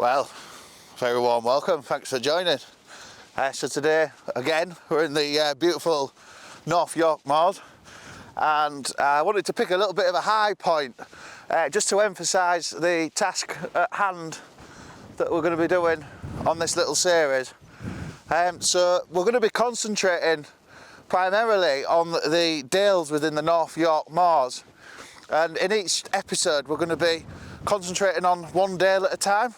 Well, very warm welcome, thanks for joining. So today, again, we're in the beautiful North York Moors, and I wanted to pick a little bit of a high point, just to emphasise the task at hand that we're going to be doing on this little series. So we're going to be concentrating primarily on the dales within the North York Moors, and in each episode we're going to be concentrating on one dale at a time.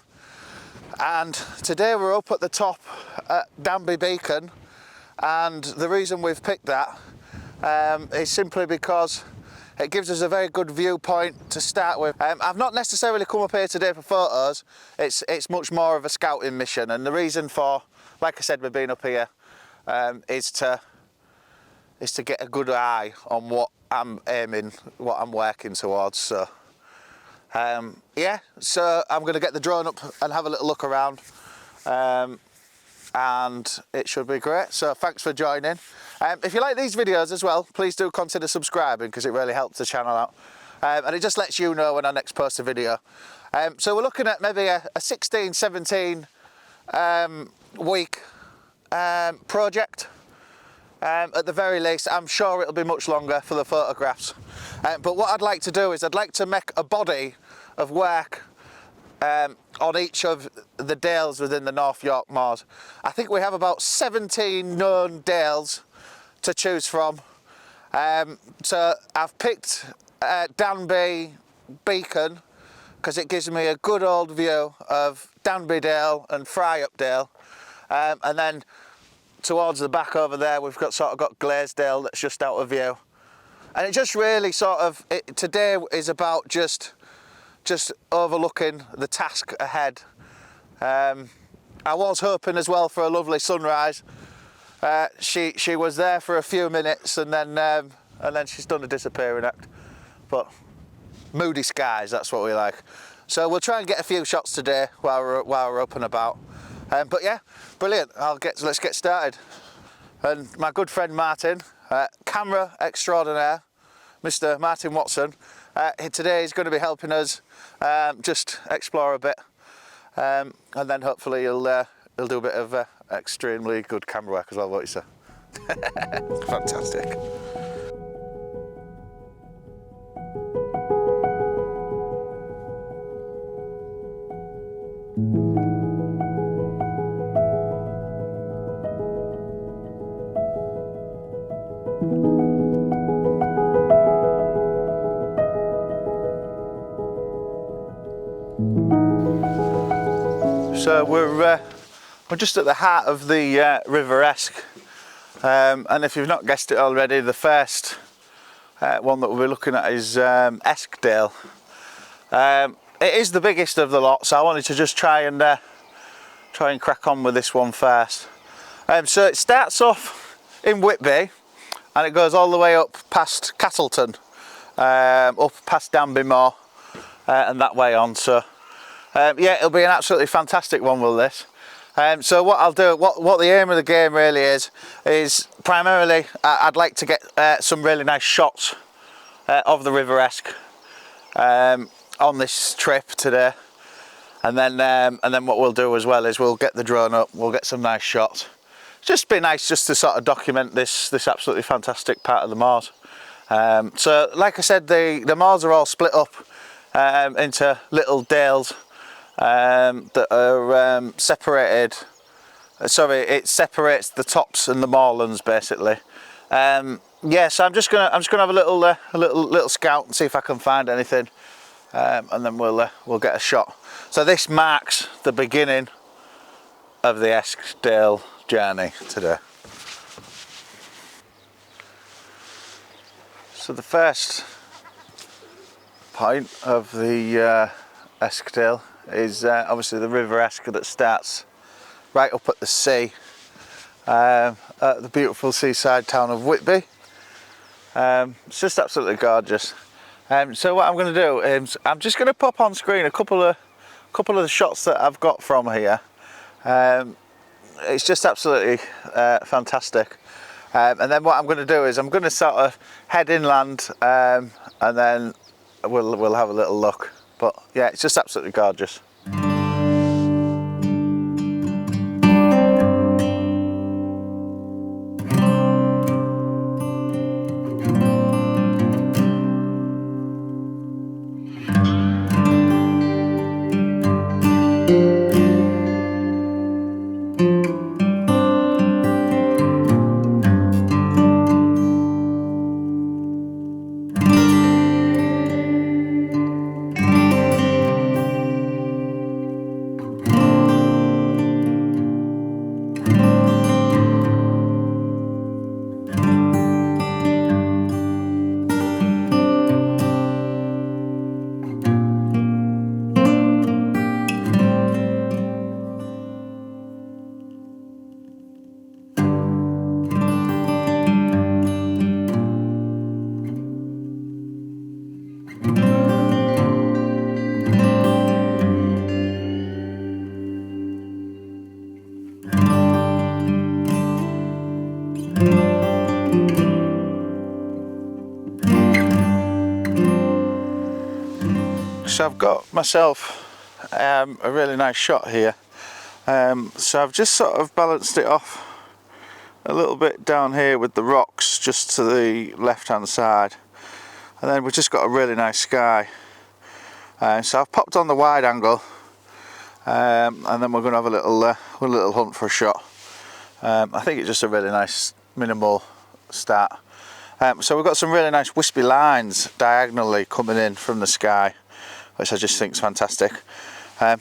And today we're up at the top at Danby Beacon, and the reason we've picked that is simply because it gives us a very good viewpoint to start with. I've not necessarily come up here today for photos, it's much more of a scouting mission, and the reason for, like I said, we've been up here is to get a good eye on what I'm aiming, what I'm working towards. So yeah, so I'm going to get the drone up and have a little look around, and it should be great. So thanks for joining. If you like these videos as well, please do consider subscribing, because it really helps the channel out, and it just lets you know when I next post a video. So we're looking at maybe a 16-17 week project. At the very least. I'm sure it'll be much longer for the photographs, but what I'd like to do is I'd like to make a body of work on each of the dales within the North York Moors. I think we have about 17 known dales to choose from. So I've picked Danby Beacon because it gives me a good old view of Danby Dale and Fryup Dale, and then towards the back over there we've got Eskdale that's just out of view, and it just really today is about just overlooking the task ahead. I was hoping as well for a lovely sunrise. She was there for a few minutes, and then she's done a disappearing act, but moody skies, that's what we like. So we'll try and get a few shots today while we're up and about. But yeah, brilliant. Let's get started. And my good friend Martin, camera extraordinaire, Mr. Martin Watson, today is going to be helping us just explore a bit, and then hopefully he'll do a bit of extremely good camera work as well, won't you, sir? Fantastic. So we're just at the heart of the River Esk, and if you've not guessed it already, the first one that we'll be looking at is Eskdale. It is the biggest of the lot, so I wanted to just try and crack on with this one first. So it starts off in Whitby, and it goes all the way up past Castleton, up past Danby Moor, and that way on. So yeah, it'll be an absolutely fantastic one with this. So what I'll do, what the aim of the game really is primarily I'd like to get some really nice shots of the River Esk on this trip today, and then what we'll do as well is we'll get the drone up, we'll get some nice shots. Just be nice just to sort of document this absolutely fantastic part of the moors. So like I said, the moors are all split up into little dales that are separated. Sorry, it separates the tops and the moorlands basically. Yeah, so I'm just gonna have a little scout and see if I can find anything, and then we'll get a shot. So this marks the beginning of the Eskdale journey today. So the first point of the Eskdale is obviously the River Esk that starts right up at the sea, at the beautiful seaside town of Whitby. It's just absolutely gorgeous. So what I'm going to do is I'm just going to pop on screen a couple of the shots that I've got from here. It's just absolutely fantastic. And then what I'm going to do is I'm going to sort of head inland, and then we'll have a little look. But yeah, it's just absolutely gorgeous. So I've got myself a really nice shot here. So I've just sort of balanced it off a little bit down here with the rocks just to the left hand side, and then we've just got a really nice sky. So I've popped on the wide angle, and then we're going to have a little hunt for a shot. I think it's just a really nice minimal start. So we've got some really nice wispy lines diagonally coming in from the sky, which I just think is fantastic.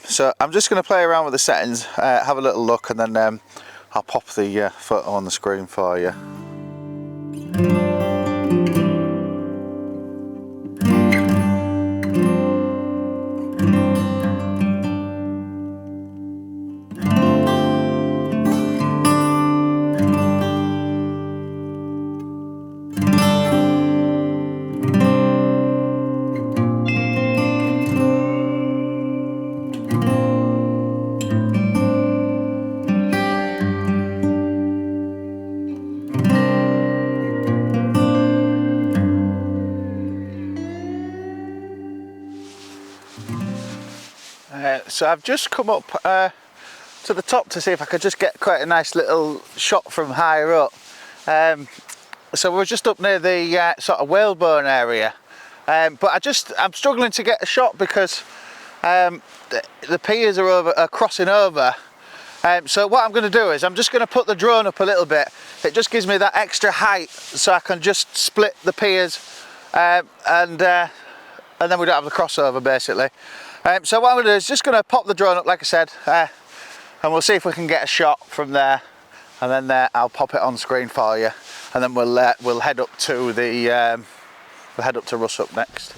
So I'm just going to play around with the settings, have a little look, and then I'll pop the photo on the screen for you. So I've just come up to the top to see if I could just get quite a nice little shot from higher up. So we're just up near the sort of whalebone area, but I'm struggling to get a shot because the piers are crossing over. So what I'm going to do is I'm just going to put the drone up a little bit. It just gives me that extra height so I can just split the piers, and then we don't have the crossover basically. So what I'm going to do is just going to pop the drone up like I said, and we'll see if we can get a shot from there, and then I'll pop it on screen for you, and then we'll head up to Russup next.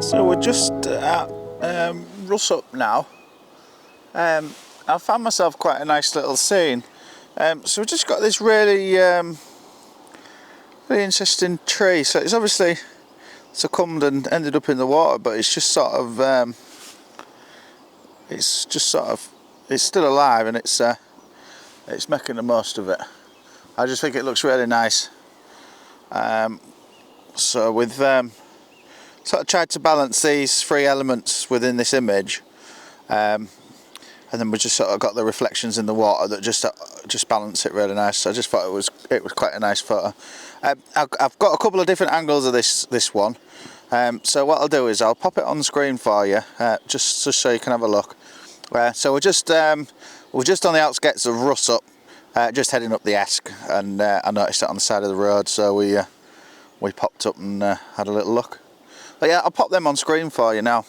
So we're just at Russup now. I found myself quite a nice little scene. So we've just got this really interesting tree. So it's obviously succumbed and ended up in the water, but it's just sort of it's still alive, and it's making the most of it. I just think it looks really nice. So with sort of tried to balance these three elements within this image, and then we just sort of got the reflections in the water that just balance it really nice. So I just thought it was quite a nice photo. I've got a couple of different angles of this one. So what I'll do is I'll pop it on screen for you, just so you can have a look. So we're just on the outskirts of Russup, just heading up the Esk, and I noticed it on the side of the road, so we popped up and had a little look. But yeah, I'll pop them on screen for you now.